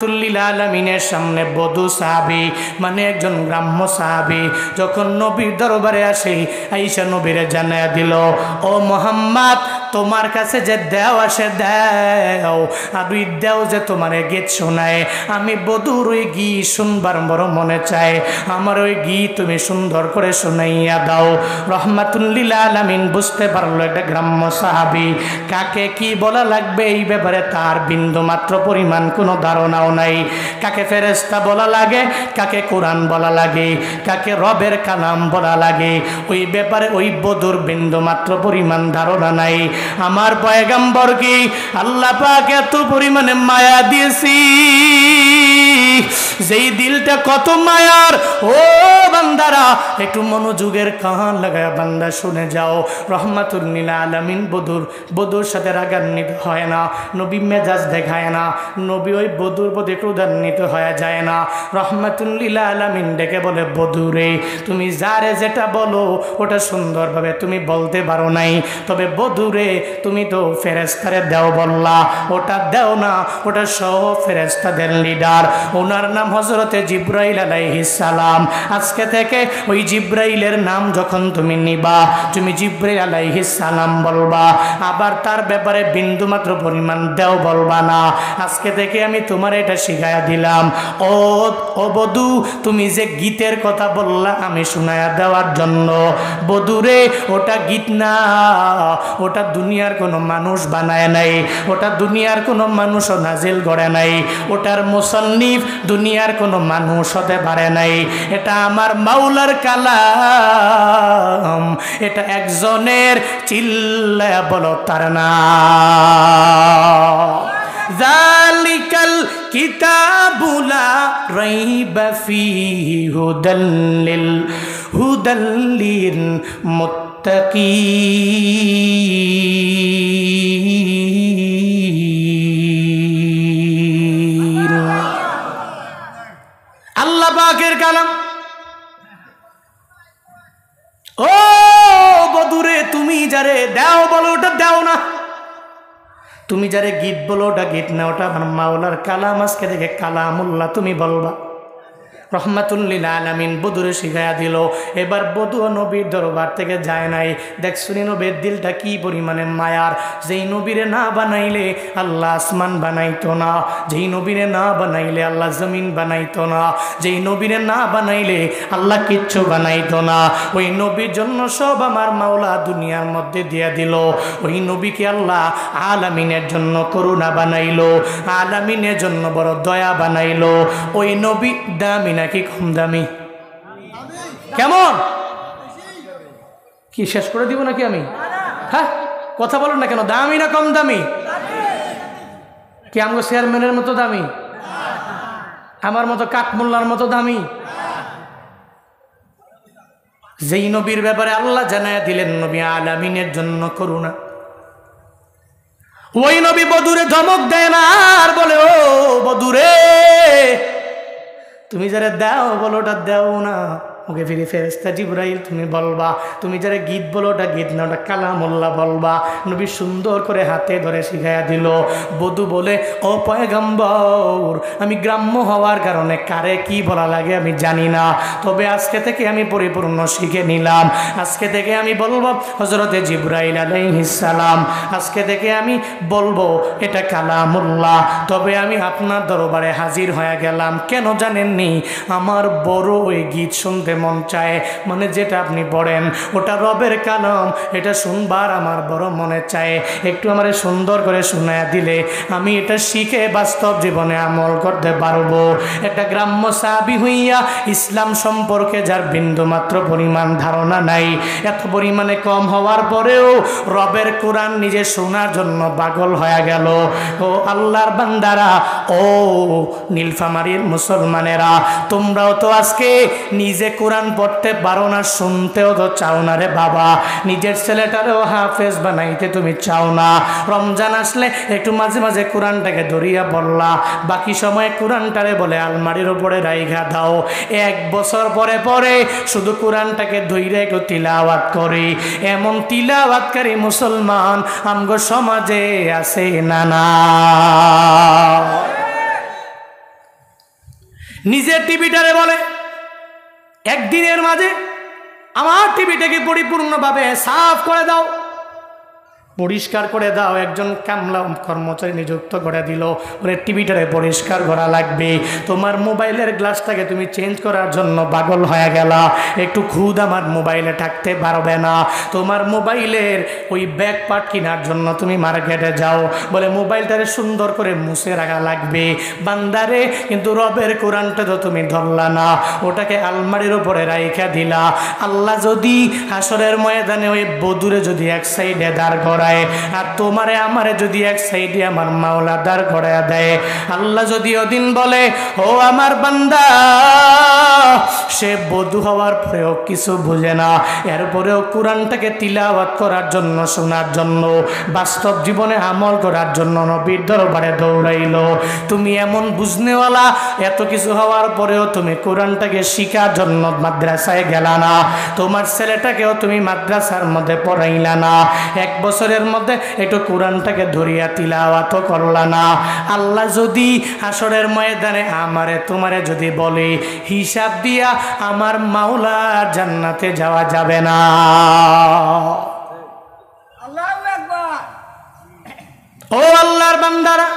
তুল্লিল আলামিনের সামনে বধু সাহাবী মানে একজন গ্রাম্য সাহাবী যখন নবীর দরবারে আসে আয়েশা নবীরে জানায়া দিল, ও মুহাম্মদ তোমার কাছে যে দেও আসে দেও আমি দেও যে তোমারে গীত শোনায়, আমি বধুর ওই গীত শুনবার বড় মনে চায়, আমার ওই গীত তুমি সুন্দর করে শোনাইয়া দাও। রহমাতুল্লিল আলামিন বুঝতে পারলো এটা গ্রাম্য সাহাবী, কাকে কি বলা লাগবে এই ব্যাপারে তার বিন্দু মাত্র পরিমাণ কোনো ধারণাও নাই। কাকে ফেরেশতা বলা লাগে, কাকে কোরআন বলা লাগে, কাকে রবের কালাম বলা লাগে, ওই ব্যাপারে ওই বধুর বিন্দু মাত্র পরিমাণ ধারণা নাই। আমার পয়গম্বর কি আল্লাহ পাক এত পরিমাণে মায়া দিয়েছি, যেই দিলটা কত মায়ার। ও বান্দারা একটু মনোযোগের কান লাগায় বান্দা শুনে যাও। রহমাতুল্লিল আলামিন বধুর সাথে রাগান্বিত হয় না, নবী মেজাজ দেখায় না, নবী ওই বধুর প্রতি ক্রোধান্বিত হয়ে যায় না। রহমাতুল্লিল আলামিন ডেকে বলে, বধুরে তুমি যারে যেটা বলো ওটা সুন্দরভাবে তুমি বলতে পারো নাই, তবে বধুরে তুমি তো ফেরেশতারে দেও বললা, ওটা দেও না, ওটা সহ ফেরেশতাদের লিডার, ওনার নাম হযরতে জিবরাইল আলাইহিস সালাম। আজকে থেকে ওই জিবরাইলের নাম যখন তুমি নিবা, তুমি জিবরাইল আলাইহিস সালাম বলবা, আবার তার ব্যাপারে বিন্দুমাত্র পরিমাণ দেও বলবা না। আজকে থেকে আমি তোমার এটা শিখাইয়া দিলাম। ও বধু তুমি যে গীতের কথা বললা আমি শোনায়া দেওয়ার জন্য, বধুরে ওটা গীত না, ওটা দুনিয়ার কোনো মানুষ বানায় নাই, ওটা দুনিয়ার কোনো মানুষও নাজিল করে নাই, ওটার মুসান্নিফ দুনিয়ার কোনো মানুষ হতে পারে নাই, এটা আমার মাওলার কালাম, এটা একজনের, চিল্লায়া বলো তার নাম। যালিকাল কিতাবু লা রাইবা ফীহি হুদাল লিল মুত্তাকিন। আল্লাহ পাকের কালাম। ও বধুরে তুমি যারে দাও বলো ওটা দাও না, তুমি যারে গীত বলো ওটা গীত না, ওটা আমার মাওলার কালাম, আজকে থেকে কালামুল্লাহ তুমি বলবা। রহমাতুল্লিল আলামিন বধুরে শিখাইয়া দিল। এবার বধু নবীর দরবার থেকে যায় নাই, দেখছুনি নবীর দিলটা কি পরিমাণে মায়ার। যেই নবীরে না বানাইলে আল্লাহ আসমান বানাইতো না, যেই নবীরে না বানাইলে আল্লাহ জমিন বানাইতো না, যেই নবীরে না বানাইলে আল্লাহ কিচ্ছু বানাইতো না। ওই নবীর জন্য সব আমার মাওলা দুনিয়ার মধ্যে দিয়ে দিল। ওই নবীকে আল্লাহ আলামিনের জন্য করুণা বানাইলো, আলামিনের জন্য বড় দয়া বানাইলো। ওই নবী দামি নাকি কম দামি? কেমন কি শেষ করে দিব নাকি আমি? হ্যাঁ কথা বলেন না কেন, দামি না কম দামি? কি আমগো চেয়ারম্যানের মতো দামি? আমার মতো কাকমোল্লার মতো দামি? যেই নবীর ব্যাপারে আল্লাহ জানায়া দিলেন নবী আলামিনের জন্য করুণা, ওই নবী বধুরে ধমক দেয় না আর বলে, ও বধুরে তুমি যারা দাও বলো ওটা দেও না, ওকে ফিরে ফেরেশতা জিবরাইল তুমি বলবা, তুমি যারা গীত বলো ওটা গীত না, ওটা কালামুল্লাহ বলবা। নবী সুন্দর করে হাতে ধরে শিখাইয়া দিল। বধূ বলে, ও পয়গম্বর আমি গ্রাম্য হওয়ার কারণে কারে কি বলা লাগে আমি জানি না, তবে আজকে থেকে আমি পরিপূর্ণ শিখে নিলাম। আজকে থেকে আমি বলবো হযরতে জিবরাইল আলাইহিস সালাম, আজকে থেকে আমি বলবো এটা কালামুল্লাহ। তবে আমি আপনার দরবারে হাজির হয়ে গেলাম কেন জানেননি? আমার বড় ওই গীত শুনতে মন চায়, মানে যেটা আপনি পড়েন ওটা রবের কালাম, এটা শুনবার আমার বড় মনে চায়। একটু আমার সুন্দর করে শোনায়া দিলে আমি এটা শিখে বাস্তব জীবনে আমল করতে পারবো। একটা গ্রাম্য সাহাবী হইয়া ইসলাম সম্পর্কে যার বিন্দু মাত্র পরিমাণ ধারণা নাই, এত পরিমাণে কম হওয়ার পরেও রবের কোরআন নিজে শোনার জন্য পাগল হয়ে গেল। ও আল্লাহর বান্দারা, ও নীলফামারীর মুসলমানেরা, তোমরাও তো আজকে নিজে কোরআন পড়তে পারো না, শুনতেও তো চাও না রে বাবা, নিজের ছেলেটারেও হাফেজ বানাইতে তুমি চাও না। রমজান আসলে একটু মাঝে মাঝে কোরআনটাকে ধরিয়া বললা, বাকি সময় কোরআনটারে বলে আলমারির উপরে রাইখা দাও। 1 বছর পরে পরে শুধু কোরআনটাকে ধইরা একটু তিলাওয়াত করি, এমন তিলাওয়াতকারী মুসলমান আমগো সমাজে আছে না? না নিজের টিভিটারে বলে একদিনের মাঝে আমার টিভিটাকে পরিপূর্ণভাবে সাফ করে দাও, পরিষ্কার করে দাও। একজন কামলা কর্মচারী নিযুক্ত করে দিল, বলে টিভিটারে পরিষ্কার করা লাগবে। তোমার মোবাইলের গ্লাসটাকে তুমি চেঞ্জ করার জন্য পাগল হয়ে গেলা, একটু খুদ আমার মোবাইলে থাকতে পারবে না। তোমার মোবাইলের ওই ব্যাক পার্ট কেনার জন্য তুমি মার্কেটে যাও, বলে মোবাইলটারে সুন্দর করে মুছে রাখা লাগবে। বান্দারে, কিন্তু রবের কোরআনটা তো তুমি ধরলা না, ওটাকে আলমারির উপরে রাইখা দিলা। আল্লাহ যদি হাসরের ময়দানে ওই বদুরে যদি এক সাইডে দাঁড় করায়, আর তোমারে আমারে যদি এক সাইডে আমার মাওলা দাঁড় করায় দেয়, আল্লাহ যদি ওদিন বলে, ও আমার বান্দা, সে বধূ হওয়ার পরেও কিছু বুঝে না, এরপরেও কোরআনটাকে তিলাওয়াত করার জন্য, শোনার জন্য, বাস্তব জীবনে আমল করার জন্য নবীর দরবারে দৌড়াইলো। তুমি এমন বুঝনেওয়ালা, এত কিছু হওয়ার পরেও তুমি কোরআনটাকে শিখার জন্য মাদ্রাসায় গেলা না, তোমার ছেলেটাকেও তুমি মাদ্রাসার মধ্যে পড়াইলা না, 1 বছরের মধ্যে একটু কোরআনটাকে ধরিয়া তিলাওয়াত করলা না। আল্লাহ যদি হাসরের ময়দানে আমারে তোমারে যদি বলে, হিসাব দিয়া আমার মাওলা জান্নাতে যাওয়া যাবে না। আল্লাহু আকবার। ও আল্লাহর বান্দারা,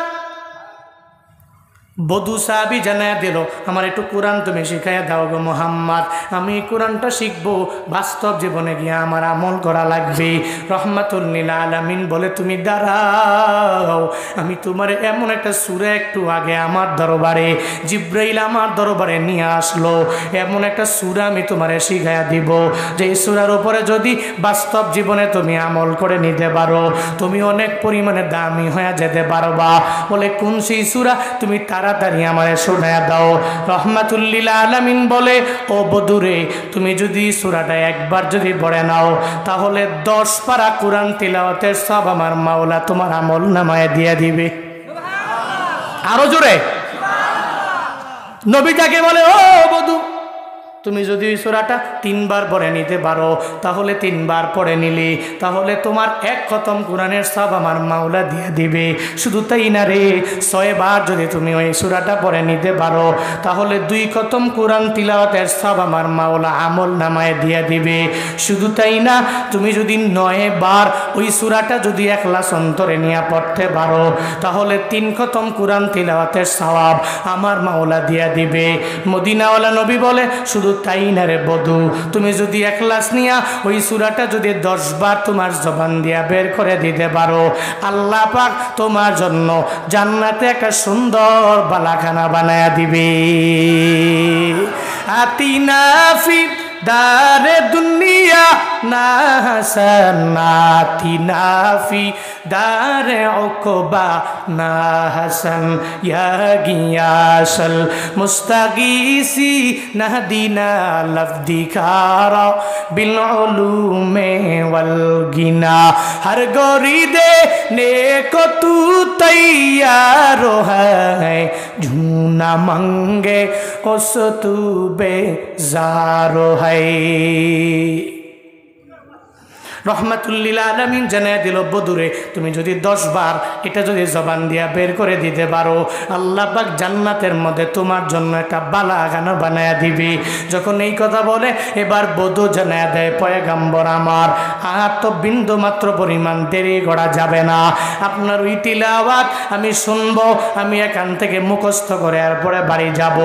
বধূ সাহাবী জানায়া দিল, আমার একটু কোরআন তুমি শিখাইয়া দাও গো মুহাম্মদ, আমি কোরআনটা শিখবো, বাস্তব জীবনে গিয়ে আমার আমল করা লাগবে। রহমাতুল লিল আলামিন বলে, তুমি দাঁড়াও, আমি তোমার এমন একটা সূরা একটু আগে আমার দরবারে জিব্রাইল আমার দরবারে নিয়ে আসলো, এমন একটা সূরা আমি তোমারে শিখাইয়া দিব, যে এই সূরার উপরে যদি বাস্তব জীবনে তুমি আমল করে নিতে পারো, তুমি অনেক পরিমাণে দামি হয়ে যেতে পারবা। বলে, কোন সেই সূরা? তুমি তাড়াতাড়ি আমারে শোনায়া দাও। রহমাতুল লিল আলামিন বলে, ও বধূরে, তুমি যদি সূরাটা একবার যদি পড়ে নাও, তাহলে 10 পারা কোরআন তিলাওয়াতের সব আমার মাওলা তোমার আমল নামায় দিয়ে দিবে। আরো জোরে নবী তাকে বলে, ও বধূ, তুমি যদি ওই সূরাটা 3 বার পড়ে নিতে পারো, তাহলে 3 বার পড়ে নিলে, তাহলে তোমার 1 খতম কোরআনের সব আমার মাওলা দিয়ে দিবে। শুধু তাই না রে, 6 বার যদি তুমি ওই সূরাটা পড়ে নিতে পারো, তাহলে 2 খতম কোরআন তিলাওয়াতের সব আমার মাওলা আমল নামায় দিয়ে দিবে। শুধু তাই না, তুমি যদি 9 বার ওই সূরাটা যদি ইখলাস অন্তরে নিয়ে পড়তে পারো, তাহলে 3 খতম কোরআন তিলাওয়াতের সওয়াব আমার মাওলা দিয়ে দিবে। মদিনাওয়ালা নবী বলে, শুধু তাই না রে বধূ, তুমি যদি ইখলাস নিয়া ওই সূরাটা যদি 10 বার তোমার জবান দিয়া বের করে দিতে পারো, আল্লাহ পাক তোমার জন্য জান্নাতে একটা সুন্দর বালাখানা বানায়া দিবে। আতিনা ফি দারে দুনিয়া না হাসানাতিনা ফি দারে উকবা না হাসান, ইয়া গিয়াসাল মুস্তাগীসি নাহদিনা লফদিকারা বিল উলুমে ওয়াল গিনা, হর গরিদে নেকো তু তৈয়ার হ্যায়, ঝুনা মঙ্গে ওস তু বেজার হ্যায়। রহমাতুল লিল আলামিন জানায় দিল, বদুরে, তুমি যদি 10 বার এটা যদি জবান দিয়া বের করে দিতে পারো, আল্লাহ পাক জান্নাতের মধ্যে তোমার জন্য একটা বালাখানা বানায়া দিবে। যখন এই কথা বলে, এবার বধূ জানায় দেয়, পয়গম্বর আমার, আর তো বিন্দু মাত্র পরিমাণ দেরি করা যাবে না, আপনার ওই তিলাওয়াত আমি শুনবো, আমি এখান থেকে মুখস্থ করে এরপরে বাড়ি যাব,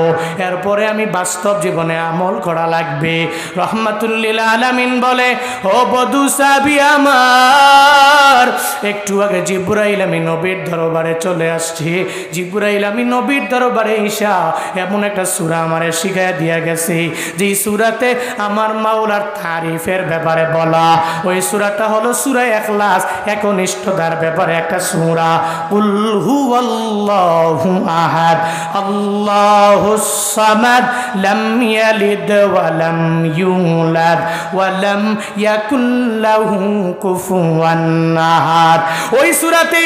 এরপরে আমি বাস্তব জীবনে আমল করা লাগবে। রহমাতুল লিল আলামিন বলে, ও বধূ সাহাবী আমার, একটু আগে জিবরাইল আমি নবীর দরবারে চলে আসছি, জিবরাইল আমি নবীর দরবারে ঈশা এমন একটা সূরা আমারে শিখাইয়া দিয়া গেছে, যেই সূরাতে আমার মাওলার তারিফের ব্যাপারে বলা। ওই সূরাটা হলো সূরা ইখলাস, একনিষ্ঠতার ব্যাপারে একটা সূরা। কুল হুয়াল্লাহু আহাদ আল্লাহুস সামাদ লাম ইয়ালিদ ওয়া লাম ইউলাদ ওয়া লাম ইয়াকুল লাহু কুফুয়ান আহাদ। ওই সূরাতে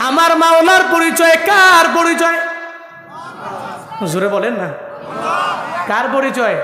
আমার মাওলার পরিচয়, কার পরিচয়? জোরে বলেন না, কার পরিচয়?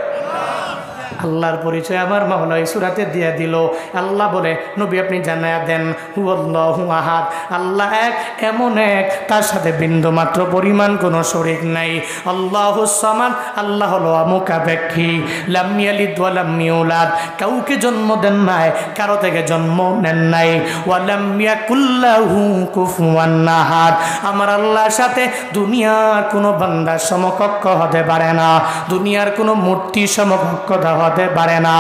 আল্লাহর পরিচয় আমার মাওলা এই সূরাতে দিয়ে দিল। আল্লাহ বলে নবী আপনি জানায়া দেন হুয়াল্লাহু আহাদ, আল্লাহ এক, এমন এক, তার সাথে বিন্দু মাত্র পরিমাণ কোনো শরীক নাই। আল্লাহুস সামাদ, আল্লাহ হলো মুখাপেক্ষী। লাম ইয়ালিদ ওয়া লাম ইউলাদ, কাউকে জন্ম দেন নাই, কারো থেকে জন্ম নেন নাই। ওয়া লাম ইয়াকুল লাহু কুফুয়ান আহাদ, আমার আল্লাহর সাথে দুনিয়ার কোনো বান্দার সমকক্ষ হতে পারে না, দুনিয়ার কোনো মূর্তি সমকক্ষ হতে পারে না।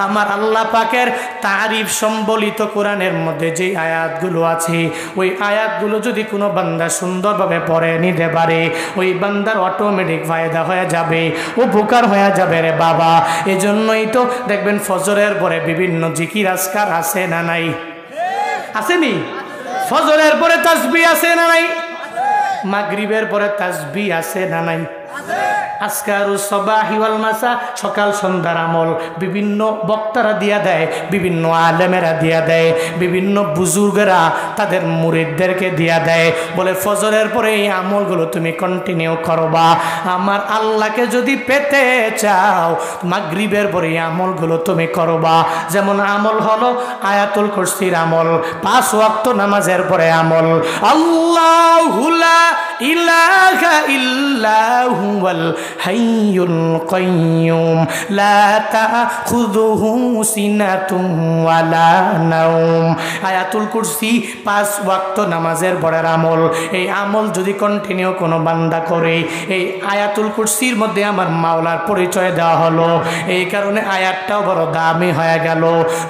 আমার আল্লাহ পাকের তারিফ সম্বলিত কোরআনের মধ্যে যে আয়াতগুলো আছে, ওই আয়াতগুলো যদি কোনো বান্দা সুন্দরভাবে পড়ে নিতে পারে, ওই বান্দার অটোমেটিক ফায়দা হয়ে যাবে, উপকার হয়ে যাবে রে বাবা। এজন্যই তো দেখবেন ফজরের পরে বিভিন্ন জিকির আজকার আছে না নাই? আসেনি? ফজরের পরে তাসবিহ আছে না নাই? মাগরিবের পরে তাসবিহ আছে না নাই? আজকারুস সাবাহি ওয়াল মাসা, সকাল সন্ধ্যার আমল বিভিন্ন বক্তারা দিয়া দেয়, বিভিন্ন আলেমেরা দিয়া দেয়, বিভিন্ন বুজুর্গরা তাদের মুরিদদেরকে দিয়া দেয়, বলে ফজরের পরে এই আমলগুলো তুমি কন্টিনিউ করবা। আমার আল্লাহকে যদি পেতে চাও মাগরিবের পরে এই আমলগুলো তুমি করবা। যেমন আমল হলো আয়াতুল কুরসির আমল, 5 ওয়াক্ত নামাজের পরে আমল। আল্লাহু লা ইলাহা ইল্লা হুয়াল হাইয়ুল কাইয়্যুম লা তাখুযুহু সিনাতুন ওয়ালা নাওম। আয়াতুল কুরসি 5 ওয়াক্ত নামাজের পরের আমল। এই আমল যদি কন্টিনিউ কোনো বান্দা করে, এই আয়াতুল কুরসির মধ্যে আমার মাওলার পরিচয় দেওয়া হলো, এই কারণে আয়াতটাও বড় দামি হয়ে গেল।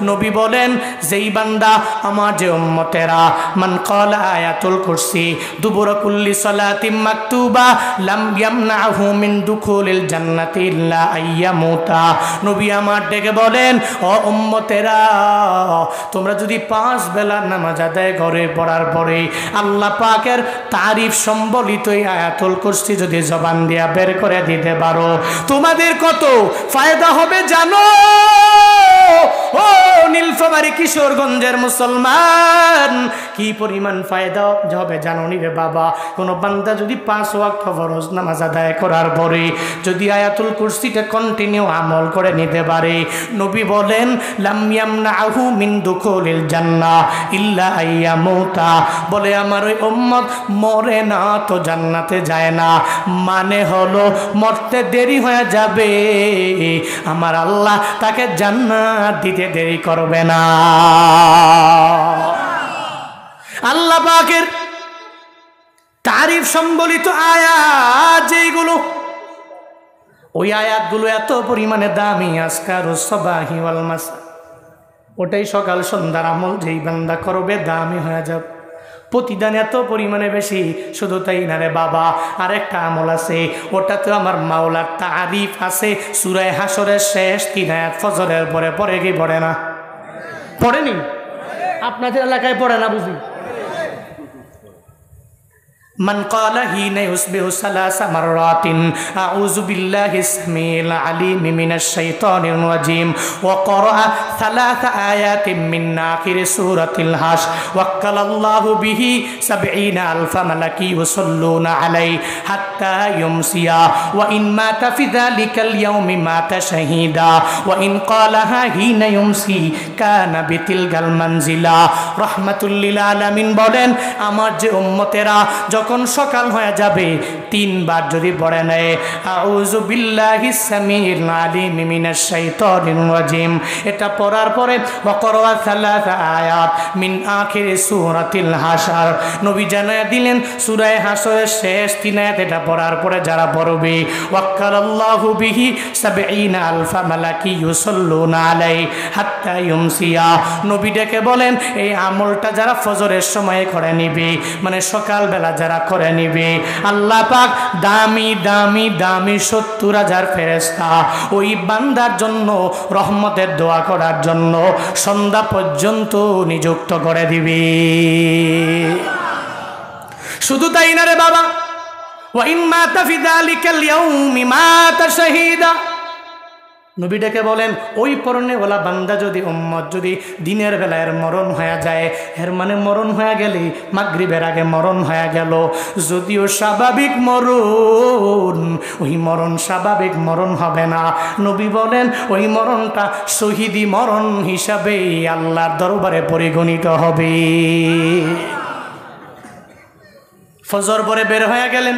নবী বলেন যেই বান্দা আমার যে উম্মতেরা মান ক্বালা আয়াতুল কুরসি দুবুরা কুল্লি সালাতিন মাকতুবা লাম ইয়ামনাহু মিন দুখুলিল জান্নাতি ইল্লা আইয়ামুতা। নবী আমার ডেকে বলেন ও উম্মতেরা, তোমরা যদি 5 বেলার নামাজ আদায় করে পড়ার পরে আল্লাহ পাকের তারিফ সম্বলিত এই আয়াতুল কুরসি যদি জবান দিয়া বের করে দিতে পারো, তোমাদের কত ফায়দা হবে জানো? ও নীলফামারী কিশোরগঞ্জের মুসলমান, কি পরিমাণ ফায়দা হবে জানো নি রে বাবা? কোনো বান্দা যদি 5 ওয়াক্ত ফরজ নামাজ আদায় করার পরে যদি আয়াতুল কুরসিটা কন্টিনিউ আমল করে নিতে পারে, নবী বলেন লাম ইয়ামনাহু মিন দুখুলিল জান্নাহ ইল্লা আইয়ামুতা। বলে আমার ওই উম্মত মরে না তো জান্নাতে যায় না, মানে হলো মরতে দেরি হয়ে যাবে, আমার আল্লাহ তাকে জান্নাত দিতে দেরি করবে না। আল্লাহ পাকের তারিফ সম্বলিত আয়াত যেগুলো, ওই আয়াতগুলো এত পরিমাণে দামি। আজকারুস সাবাহি ওয়াল মাসা, ওটাই সকাল সন্ধ্যার আমল যেই বান্দা করবে দামি হয়ে যাবে, প্রতিদান এত পরিমাণে বেশি। শুধু তাই না রে বাবা, আরেকটা আমল আছে, ওটাতে আমার মাওলার তারিফ আছে। সূরা হাশরের শেষ 3 আয়াত ফজরের পরে পড়ে কি পড়ে না? পড়েনি? আপনাদের এলাকায় পড়ে না বুঝি? من قال حين يصبح 3 مرات أعوذ بالله السميع العليم من الشيطان الرجيم وقرأ 3 آيات من آخر سورة الحشر وكل الله به 70,000 ملك يصلون عليه حتى يمسي وإن مات في ذلك اليوم مات شهيدا وإن قالها حين يمسي كان بتلك المنزلة رحمة للعالمين। বলেন আমার যে উম্মতেরা যখন সকাল হয়ে যাবে 3 বার যদি পড়ে নেয় আউযু বিল্লাহিস সামিউল আলিম মিনাশ শাইতানির রাজিম, এটা পড়ার পরে ওয়াকরা 3 আয়াত মিন আখিরি সূরাতিল হাশর, নবী জানায়া দিলেন সূরা হাশরের শেষ 3 আয়াত এটা পড়ার পরে যারা পড়বে ওয়াক্কালাল্লাহু বিহি 70,000 মালাকি ইউসাল্লুনা আলাইহি হাত্তা ইউমসিয়া। নবী ডেকে বলেন এই আমলটা যারা ফজরের সময়ে করে নিবে, মানে সকালবেলা যারা করে নিবে, আল্লাহ পাক দামি দামি দামি 70,000 ফেরেশতা ওই বান্দার জন্য রহমতের দোয়া করার জন্য সন্ধ্যা পর্যন্ত নিযুক্ত করে দিবে। শুধু তাই না রে বাবা, ওয়া ইম্মা তাফি যালিকাল ইয়াউমি মাতা শাহীদা, নবী ডেকে বলেন, ওই পরনেওয়ালা বান্দা যদি উম্মত যদি দিনের বেলায় মরণ হয়ে যায়, এর মানে মরণ হয়ে গেলে মাগরিবের আগে মরণ হয়ে গেল। যদিও স্বাভাবিক মরণ, ওই মরণ স্বাভাবিক মরণ হবে না। নবী বলেন ওই মরণটা শহীদি মরণ হিসাবে আল্লাহর দরবারে পরিগণিত হবে। ফজর পরে বের হয়ে গেলেন,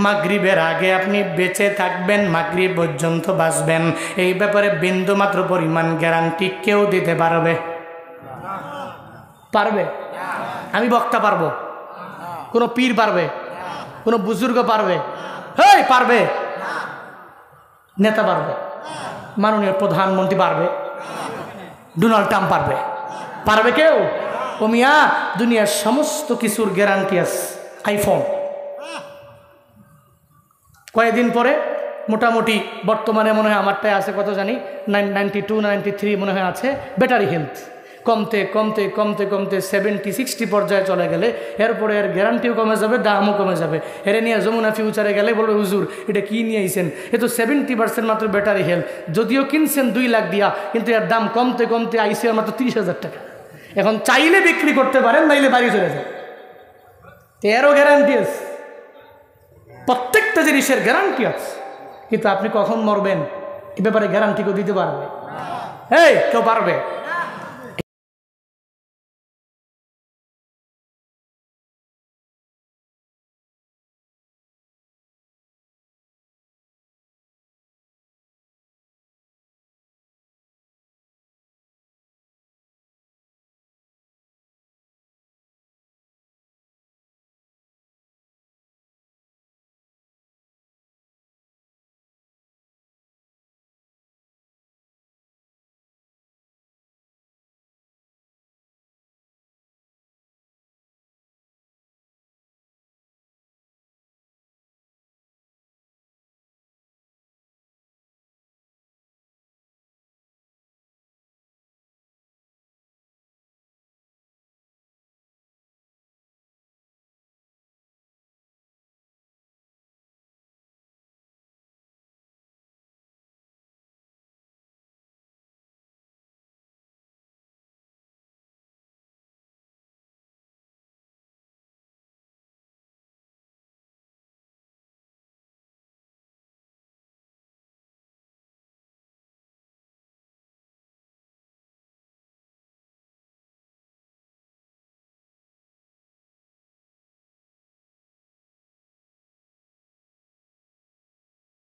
মাগরিবের আগে আপনি বেঁচে থাকবেন, মাগরিব পর্যন্ত বাঁচবেন, এই ব্যাপারে বিন্দুমাত্র পরিমাণ গ্যারান্টি কেউ দিতে পারবে? পারবে? আমি বক্তা পারবো? কোনো পীর পারবে? কোনো বুজুর্গ পারবে? হেই পারবে? নেতা পারবে? মাননীয় প্রধানমন্ত্রী পারবে? ডোনাল্ড ট্রাম্প পারবে? পারবে কেউ? ও মিয়া, দুনিয়ার সমস্ত কিছুর গ্যারান্টি আছে। আইফোন কয়েকদিন পরে মোটামুটি বর্তমানে মনে হয় আমারটাই আছে, কত জানি 92 93 মনে হয় আছে, ব্যাটারি হেলথ কমতে কমতে কমতে কমতে 70-60 পর্যায়ে চলে গেলে এরপরে এর গ্যারান্টিও কমে যাবে, দামও কমে যাবে। এর নিয়ে যমুনা ফিউচারে গেলে বলবে হুজুর এটা কী নিয়ে আইছেন, এ তো 70% মাত্র ব্যাটারি হেলথ, যদিও কিনছেন 2 লাখ দিয়া, কিন্তু এর দাম কমতে কমতে আইসে মাত্র 30,000 টাকা। এখন চাইলে বিক্রি করতে পারেন, নাইলে বাড়ি চলে যায়। এরও গ্যারান্টি আছে, প্রত্যেকটা জিনিসের গ্যারান্টি আছে, কিন্তু আপনি কখন মরবেন এ ব্যাপারে গ্যারান্টি কেউ দিতে পারবে? এই কেউ পারবে?